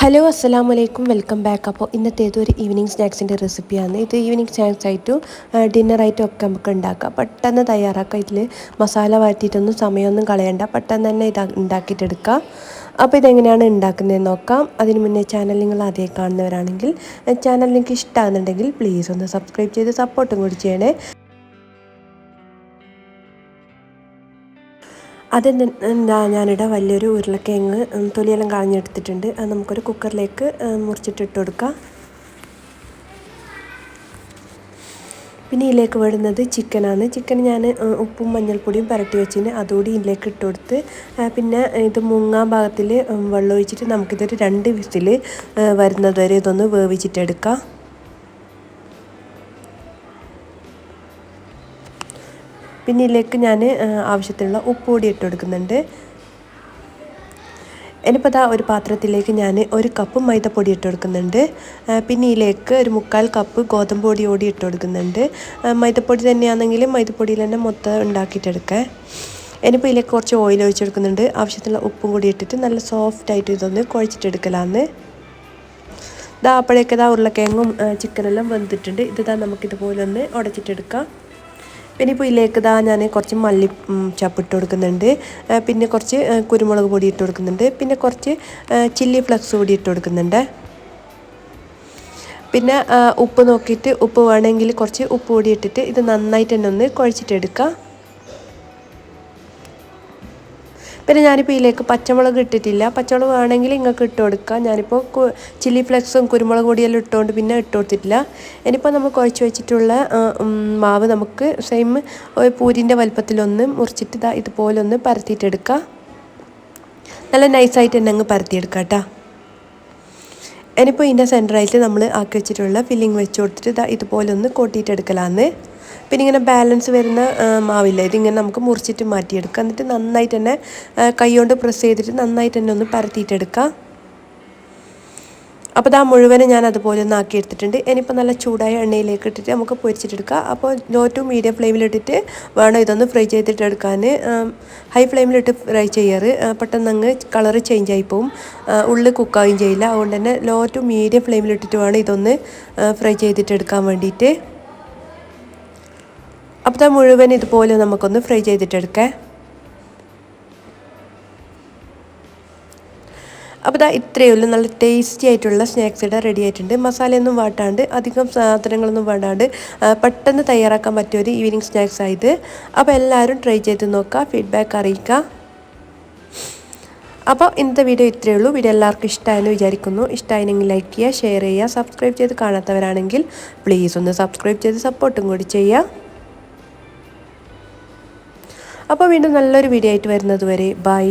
Hello അസ്സലാമലൈക്കും welcome back. അപ്പോൾ ഇന്നത്തെ ഇതൊരു ഈവനിങ് സ്നാക്സിൻ്റെ റെസിപ്പിയാണ്. ഇത് ഈവനിങ് സ്നാക്സ് ആയിട്ടും ഡിന്നറായിട്ടും ഒക്കെ നമുക്ക് ഉണ്ടാക്കാം. പെട്ടെന്ന് തയ്യാറാക്കാം. ഇതിൽ മസാല വാറ്റിയിട്ടൊന്നും സമയമൊന്നും കളയണ്ട, പെട്ടെന്ന് തന്നെ ഇത് ഉണ്ടാക്കിയിട്ടെടുക്കാം. അപ്പോൾ ഇതെങ്ങനെയാണ് ഉണ്ടാക്കുന്നതെന്ന് നോക്കാം. അതിന് മുന്നേ ചാനൽ നിങ്ങൾ ആദ്യമായി കാണുന്നവരാണെങ്കിൽ ചാനൽ നിങ്ങൾക്ക് ഇഷ്ടമാകുന്നുണ്ടെങ്കിൽ പ്ലീസ് ഒന്ന് സബ്സ്ക്രൈബ് ചെയ്ത് സപ്പോർട്ടും കൂടി ചെയ്യണേ. ഞാനിവിടെ വലിയൊരു ഉരുളക്കിഴങ്ങ് തൊലിയെല്ലാം കളഞ്ഞെടുത്തിട്ടുണ്ട്. അത് നമുക്കൊരു കുക്കറിലേക്ക് മുറിച്ചിട്ടിട്ട് കൊടുക്കാം. പിന്നെ ഇതിലേക്ക് വേണ്ടുന്നത് ചിക്കനാണ്. ചിക്കൻ ഞാൻ ഉപ്പും മഞ്ഞൾപ്പൊടിയും പുരട്ടി വെച്ചിന് അതുകൂടി ഇതിലേക്ക് ഇട്ട് കൊടുത്ത് പിന്നെ ഇത് മുങ്ങാൻ ഭാഗത്തിൽ വെള്ളം ഒഴിച്ചിട്ട് നമുക്കിതൊരു 2 വിസിൽ വരുന്നത് വരെ ഇതൊന്ന് വേവിച്ചിട്ടെടുക്കാം. പിന്നെ ഇതിലേക്ക് ഞാൻ ആവശ്യത്തിനുള്ള ഉപ്പ് കൂടി ഇട്ട് കൊടുക്കുന്നുണ്ട്. ഇനിയിപ്പോൾ ഒരു പാത്രത്തിലേക്ക് ഞാൻ 1 കപ്പ് മൈദപ്പൊടി ഇട്ട് കൊടുക്കുന്നുണ്ട്. പിന്നെ ഇതിലേക്ക് ഒരു 1/4 കപ്പ് ഗോതമ്പ് പൊടി കൂടി ഇട്ട് കൊടുക്കുന്നുണ്ട്. മൈദപ്പൊടി തന്നെയാണെങ്കിലും മൈദപ്പൊടിയിൽ തന്നെ മൊത്തം ഉണ്ടാക്കിയിട്ടെടുക്കാം. ഇനിയിപ്പോൾ ഇതിലേക്ക് കുറച്ച് ഓയിൽ ഒഴിച്ചെടുക്കുന്നുണ്ട്. ആവശ്യത്തിനുള്ള ഉപ്പും കൂടി ഇട്ടിട്ട് നല്ല സോഫ്റ്റായിട്ട് ഇതൊന്ന് കുഴച്ചിട്ടെടുക്കലാന്ന്. അപ്പോഴേക്ക് ഉരുളക്കിഴങ്ങും ചിക്കനെല്ലാം വെന്തിട്ടുണ്ട്. നമുക്കിതുപോലെ ഒന്ന് ഉടച്ചിട്ടെടുക്കാം. പിന്നെ ഇപ്പോൾ ഇതിലേക്ക് ഞാൻ കുറച്ച് മല്ലി ചപ്പ് ഇട്ട് കൊടുക്കുന്നുണ്ട്. പിന്നെ കുറച്ച് കുരുമുളക് പൊടി ഇട്ട് കൊടുക്കുന്നുണ്ട്. പിന്നെ കുറച്ച് ചില്ലി ഫ്ലക്സ് കൂടി ഇട്ട് കൊടുക്കുന്നുണ്ട്. പിന്നെ ഉപ്പ് നോക്കിയിട്ട് ഉപ്പ് വേണമെങ്കിൽ കുറച്ച് ഉപ്പ് കൂടി ഇട്ടിട്ട് ഇത് നന്നായിട്ട് തന്നെ ഒന്ന് കുഴച്ചിട്ടെടുക്കാം. പിന്നെ ഞാനിപ്പോൾ ഇതിലേക്ക് പച്ചമുളക് ഇട്ടിട്ടില്ല. പച്ചമുളക് വേണമെങ്കിൽ നിങ്ങൾക്ക് ഇട്ട് കൊടുക്കാം. ഞാനിപ്പോൾ ചില്ലി ഫ്ലെക്സും കുരുമുളക് പൊടിയെല്ലാം ഇട്ടുകൊണ്ട് പിന്നെ ഇട്ട് കൊടുത്തിട്ടില്ല. ഇനിയിപ്പോൾ നമ്മൾ കുഴച്ച് വെച്ചിട്ടുള്ള മാവ് നമുക്ക് സെയിം പൂരിൻ്റെ വലുപ്പത്തിലൊന്ന് മുറിച്ചിട്ട് ഇതുപോലെ ഒന്ന് പരത്തിയിട്ടെടുക്കാം. നല്ല നൈസായിട്ട് തന്നെ അങ്ങ് പരത്തിയെടുക്കാം കേട്ടോ. ഇനിയിപ്പോൾ ഇതിൻ്റെ സെൻറ്ററായിട്ട് നമ്മൾ ആക്കി വെച്ചിട്ടുള്ള ഫില്ലിങ് വെച്ച് കൊടുത്തിട്ട് ഇതുപോലെ ഒന്ന് കൊട്ടിയിട്ടെടുക്കലാന്ന്. പിന്നെ ഇങ്ങനെ ബാലൻസ് വരുന്ന മാവില്ല, ഇതിങ്ങനെ നമുക്ക് മുറിച്ചിട്ട് മാറ്റിയെടുക്കാം. എന്നിട്ട് നന്നായിട്ട് തന്നെ കൈ കൊണ്ട് പ്രസ് ചെയ്തിട്ട് നന്നായിട്ട് തന്നെ ഒന്ന് പരത്തിയിട്ടെടുക്കാം. അപ്പോൾ മുഴുവനും ഞാൻ അതുപോലെ ഒന്ന് ആക്കി എടുത്തിട്ടുണ്ട്. ഇനിയിപ്പോൾ നല്ല ചൂടായ എണ്ണയിലേക്ക് ഇട്ടിട്ട് നമുക്ക് പൊരിച്ചിട്ടെടുക്കാം. അപ്പോൾ ലോ ടു മീഡിയം ഫ്ലെയിമിലിട്ടിട്ട് വേണം ഇതൊന്ന് ഫ്രൈ ചെയ്തിട്ടെടുക്കാൻ. ഹൈ ഫ്ലെയിമിലിട്ട് ഫ്രൈ ചെയ്യാറ് പെട്ടെന്ന് അങ്ങ് കളറ് ചേഞ്ച് ആയി പോവും, ഉള്ളിൽ കുക്കാവുകയും ചെയ്യില്ല. അതുകൊണ്ട് തന്നെ ലോ ടു മീഡിയം ഫ്ലെയിമിലിട്ടിട്ട് വേണം ഇതൊന്ന് ഫ്രൈ ചെയ്തിട്ടെടുക്കാൻ വേണ്ടിയിട്ട്. അപ്പോൾ മുഴുവൻ ഇതുപോലെ നമുക്കൊന്ന് ഫ്രൈ ചെയ്തിട്ടെടുക്കാം. അപ്പോൾ ഇത്രയേ ഉള്ളൂ. നല്ല ടേസ്റ്റി ആയിട്ടുള്ള സ്നാക്സ് ഇവിടെ റെഡി ആയിട്ടുണ്ട്. മസാലയൊന്നും വാട്ടാണ്ട് അധികം സാധനങ്ങളൊന്നും വേണ്ടാണ്ട് പെട്ടെന്ന് തയ്യാറാക്കാൻ പറ്റിയൊരു ഈവനിങ് സ്നാക്സ് ആയത്. അപ്പോൾ എല്ലാവരും ട്രൈ ചെയ്ത് നോക്കുക, ഫീഡ്ബാക്ക് അറിയിക്കുക. അപ്പോൾ ഇന്നത്തെ വീഡിയോ ഇത്രയേ ഉള്ളൂ. വീഡിയോ എല്ലാവർക്കും ഇഷ്ടമായെന്ന് വിചാരിക്കുന്നു. ഇഷ്ടമായെങ്കിൽ ലൈക്ക് ചെയ്യുക, ഷെയർ ചെയ്യുക. സബ്സ്ക്രൈബ് ചെയ്ത് കാണാത്തവരാണെങ്കിൽ പ്ലീസ് ഒന്ന് സബ്സ്ക്രൈബ് ചെയ്ത് സപ്പോർട്ടും കൂടി ചെയ്യുക. അപ്പോൾ വീണ്ടും നല്ലൊരു വീഡിയോ ആയിട്ട് വരുന്നത് വരെ ബൈ.